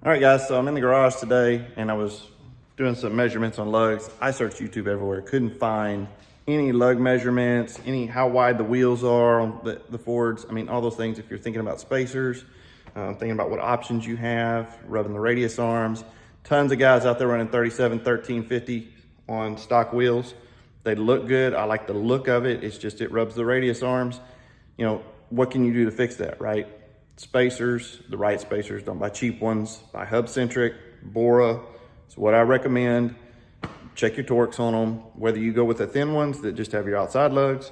All right, guys, so I'm in the garage today and I was doing some measurements on lugs. I searched YouTube everywhere, couldn't find any lug measurements, any how wide the wheels are on the Fords. I mean, all those things if you're thinking about spacers, thinking about what options you have, rubbing the radius arms. Tons of guys out there running 37, 13, 50 on stock wheels. They look good. I like the look of it. It's just, it rubs the radius arms. You know, what can you do to fix that, right? Spacers, the right spacers, don't buy cheap ones, buy hub centric, Bora. It's what I recommend. Check your torques on them, whether you go with the thin ones that just have your outside lugs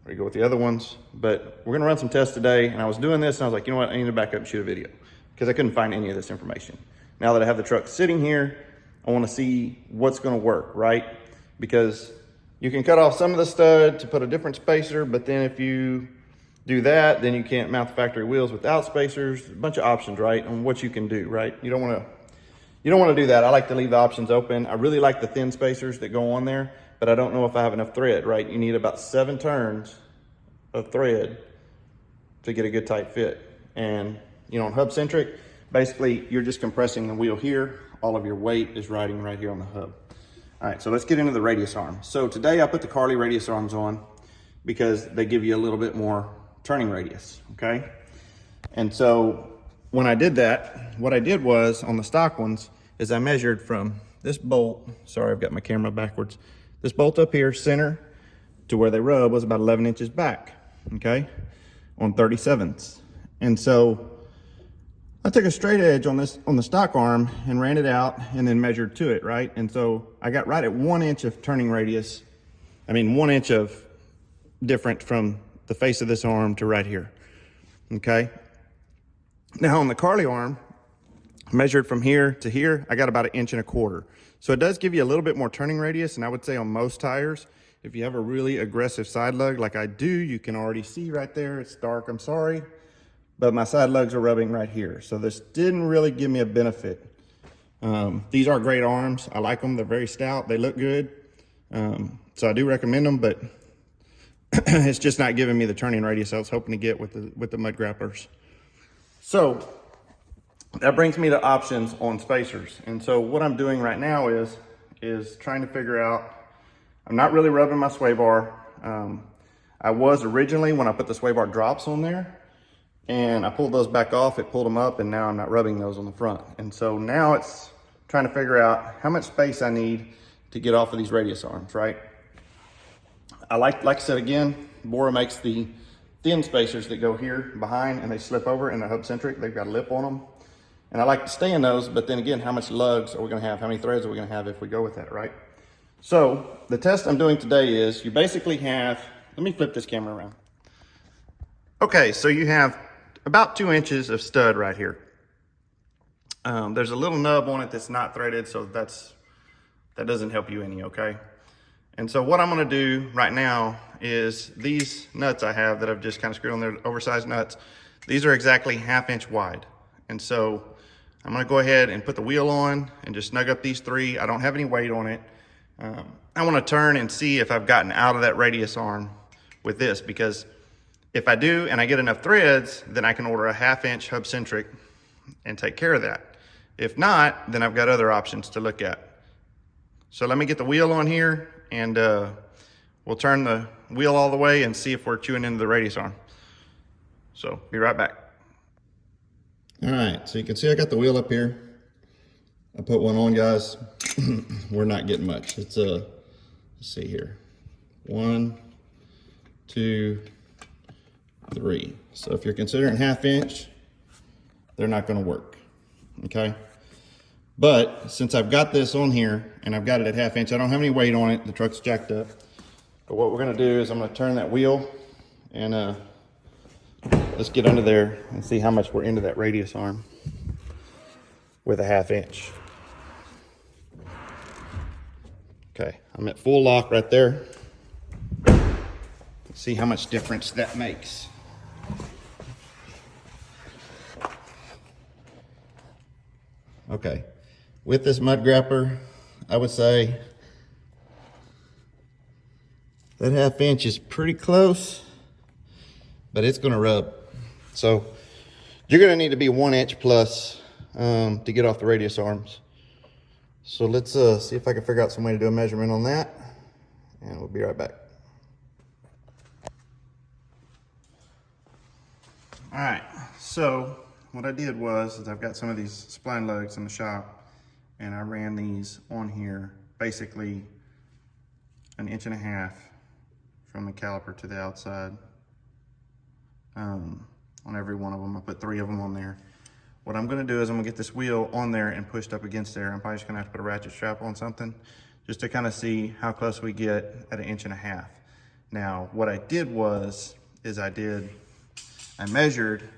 or you go with the other ones. But we're gonna run some tests today, and I was doing this and I was like, you know what, I need to back up and shoot a video because I couldn't find any of this information. Now that I have the truck sitting here, I wanna see what's gonna work, right? Because you can cut off some of the stud to put a different spacer, but then if you do that, then you can't mount the factory wheels without spacers. A bunch of options, right, on what you can do, right? You don't wanna do that. I like to leave the options open. I really like the thin spacers that go on there, but I don't know if I have enough thread, right? You need about 7 turns of thread to get a good tight fit. And you know, on hub centric, basically you're just compressing the wheel here. All of your weight is riding right here on the hub. All right, so let's get into the radius arm. So today I put the Carli radius arms on because they give you a little bit more turning radius, okay? And so when I did that, what I did was on the stock ones is I measured from this bolt, sorry, I've got my camera backwards. This bolt up here, center to where they rub was about 11 inches back, okay? On 37ths. And so I took a straight edge on the stock arm and ran it out and then measured to it, right? And so I got right at 1 inch of turning radius. I mean, 1 inch of different from the face of this arm to right here, okay? Now on the Carli arm, measured from here to here, I got about 1.25 inches. So it does give you a little bit more turning radius, and I would say on most tires, if you have a really aggressive side lug like I do, you can already see right there, it's dark, I'm sorry, but my side lugs are rubbing right here. So this didn't really give me a benefit. These are great arms. I like them, they're very stout, they look good. So I do recommend them, but it's just not giving me the turning radius I was hoping to get with the Mud Grapplers. So that brings me to options on spacers. And so what I'm doing right now is trying to figure out, I'm not really rubbing my sway bar. I was originally when I put the sway bar drops on there, and I pulled those back off, it pulled them up, and now I'm not rubbing those on the front. And so now it's trying to figure out how much space I need to get off of these radius arms, right? I like I said again, Bora makes the thin spacers that go here behind and they slip over and they're hub centric. They've got a lip on them. And I like to stay in those, but then again, how much lugs are we gonna have? How many threads are we gonna have if we go with that, right? So the test I'm doing today is you basically have, let me flip this camera around. Okay, so you have about 2 inches of stud right here. There's a little nub on it that's not threaded, so that doesn't help you any, okay? And so what I'm gonna do right now is these nuts I have that I've just kind of screwed on there, oversized nuts, these are exactly 1/2 inch wide. And so I'm gonna go ahead and put the wheel on and just snug up these 3. I don't have any weight on it. I wanna turn and see if I've gotten out of that radius arm with this, because if I do and I get enough threads, then I can order a 1/2 inch hub centric and take care of that. If not, then I've got other options to look at. So let me get the wheel on here and we'll turn the wheel all the way and see if we're chewing into the radius arm. So be right back. All right, so you can see I got the wheel up here. I put one on, guys. We're not getting much. It's let's see here. 1, 2, 3. So if you're considering 1/2 inch, they're not gonna work, okay? But since I've got this on here and I've got it at 1/2 inch, I don't have any weight on it, the truck's jacked up. But what we're gonna do is I'm gonna turn that wheel and let's get under there and see how much we're into that radius arm with a 1/2 inch. Okay, I'm at full lock right there. Let's see how much difference that makes. Okay, with this Mud Grappler, I would say that 1/2 inch is pretty close, but it's gonna rub. So you're gonna need to be 1 inch plus to get off the radius arms. So let's see if I can figure out some way to do a measurement on that, and we'll be right back. All right, so what I did was I've got some of these spline lugs in the shop, and I ran these on here basically 1.5 inches from the caliper to the outside on every one of them. I put 3 of them on there. What I'm gonna do is I'm gonna get this wheel on there and pushed up against there. I'm probably just gonna have to put a ratchet strap on something just to kind of see how close we get at 1.5 inches. Now, what I did is I measured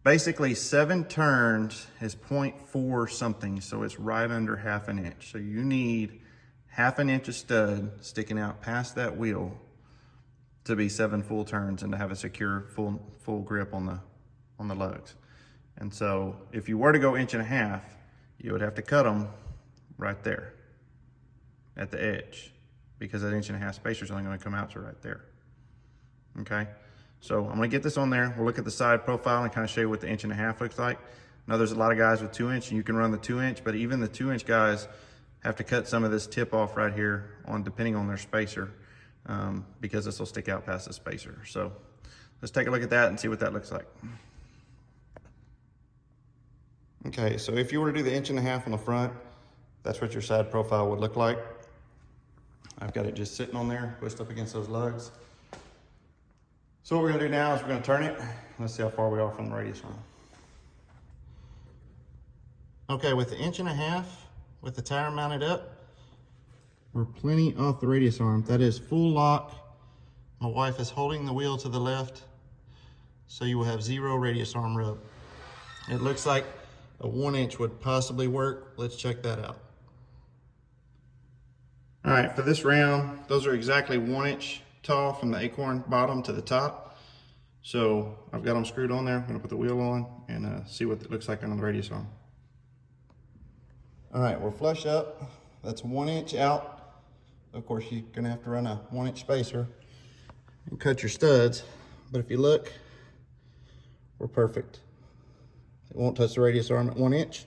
basically 7 turns is 0.4 something, so it's right under 1/2 inch. So you need 1/2 inch of stud sticking out past that wheel to be 7 full turns and to have a secure full grip on the lugs. And so if you were to go 1.5 inches, you would have to cut them right there at the edge, because that 1.5 inch spacer is only going to come out to right there. Okay, so I'm going to get this on there. We'll look at the side profile and kind of show you what the 1.5 inch looks like. I know there's a lot of guys with 2 inch, and you can run the 2 inch, but even the 2 inch guys have to cut some of this tip off right here depending on their spacer, because this will stick out past the spacer. So let's take a look at that and see what that looks like. Okay, so if you were to do the 1.5 inch on the front, that's what your side profile would look like. I've got it just sitting on there, pushed up against those lugs. So what we're gonna do now is we're gonna turn it. Let's see how far we are from the radius arm. Okay, with the 1.5 inch, with the tire mounted up, we're plenty off the radius arm. That is full lock. My wife is holding the wheel to the left, so you will have 0 radius arm rub. It looks like a 1 inch would possibly work. Let's check that out. All right, for this round, those are exactly 1 inch tall from the acorn bottom to the top. So I've got them screwed on there. I'm gonna put the wheel on and see what it looks like on the radius arm. All right, we're flush up. That's 1 inch out. Of course, you're gonna have to run a 1 inch spacer and cut your studs. But if you look, we're perfect. It won't touch the radius arm at 1 inch.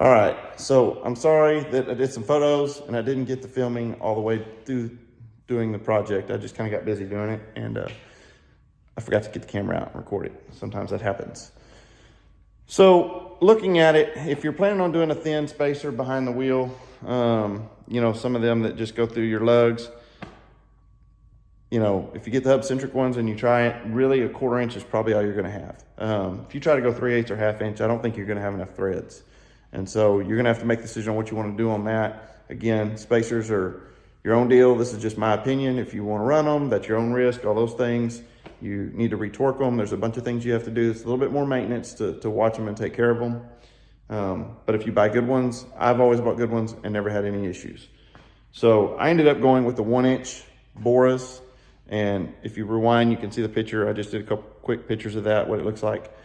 All right, so I'm sorry that I did some photos and I didn't get the filming all the way through doing the project. I just kind of got busy doing it, and I forgot to get the camera out and record it. Sometimes that happens. So looking at it, if you're planning on doing a thin spacer behind the wheel, you know, some of them that just go through your lugs, you know, if you get the hub centric ones and you try it, really a 1/4 inch is probably all you're gonna have. If you try to go 3/8 or 1/2 inch, I don't think you're gonna have enough threads. And so you're gonna have to make the decision on what you wanna do on that. Again, spacers are your own deal. This is just my opinion. If you wanna run them, that's your own risk, all those things. You need to retorque them. There's a bunch of things you have to do. It's a little bit more maintenance to watch them and take care of them. But if you buy good ones, I've always bought good ones and never had any issues. So I ended up going with the 1 inch Boras. And if you rewind, you can see the picture. I just did a couple quick pictures of that, what it looks like.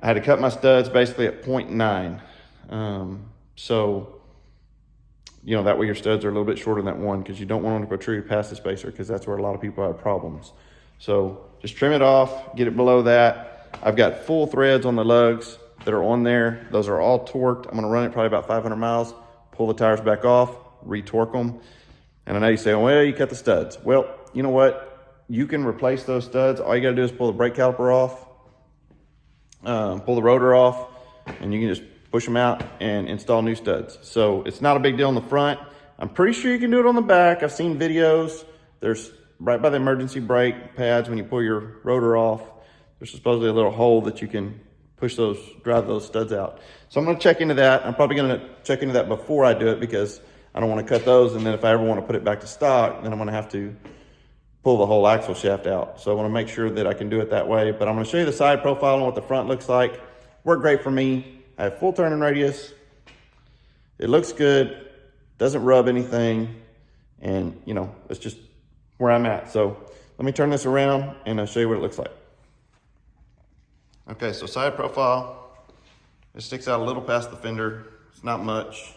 I had to cut my studs basically at 0.9. So, you know, that way your studs are a little bit shorter than that one, because you don't want them to protrude past the spacer, because that's where a lot of people have problems. So just trim it off, get it below that. I've got full threads on the lugs that are on there. Those are all torqued. I'm gonna run it probably about 500 miles, pull the tires back off, retorque them. And I know you say, well, you cut the studs. Well, you know what? You can replace those studs. All you gotta do is pull the brake caliper off, pull the rotor off, and you can just push them out and install new studs. So it's not a big deal on the front. I'm pretty sure you can do it on the back. I've seen videos. There's right by the emergency brake pads, when you pull your rotor off, there's supposedly a little hole that you can drive those studs out. So I'm gonna check into that. I'm probably gonna check into that before I do it, because I don't wanna cut those, and then if I ever wanna put it back to stock, then I'm gonna have to pull the whole axle shaft out. So I wanna make sure that I can do it that way. But I'm gonna show you the side profile and what the front looks like. Worked great for me. I have full turning radius. It looks good, doesn't rub anything, and you know, it's just where I'm at. So let me turn this around and I'll show you what it looks like. Okay, so side profile, it sticks out a little past the fender. It's not much.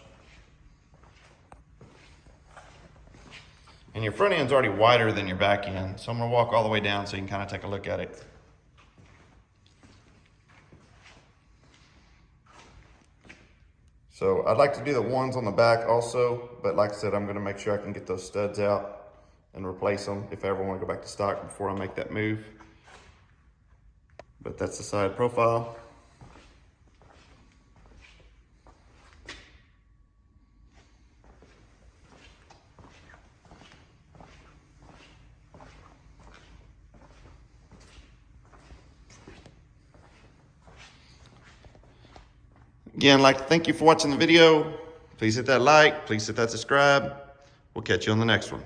And your front end's already wider than your back end. So I'm gonna walk all the way down so you can kind of take a look at it. So I'd like to do the ones on the back also, but like I said, I'm gonna make sure I can get those studs out and replace them if I ever wanna go back to stock before I make that move. But that's the side profile. Again, I'd like to thank you for watching the video. Please hit that like, please hit that subscribe. We'll catch you on the next one.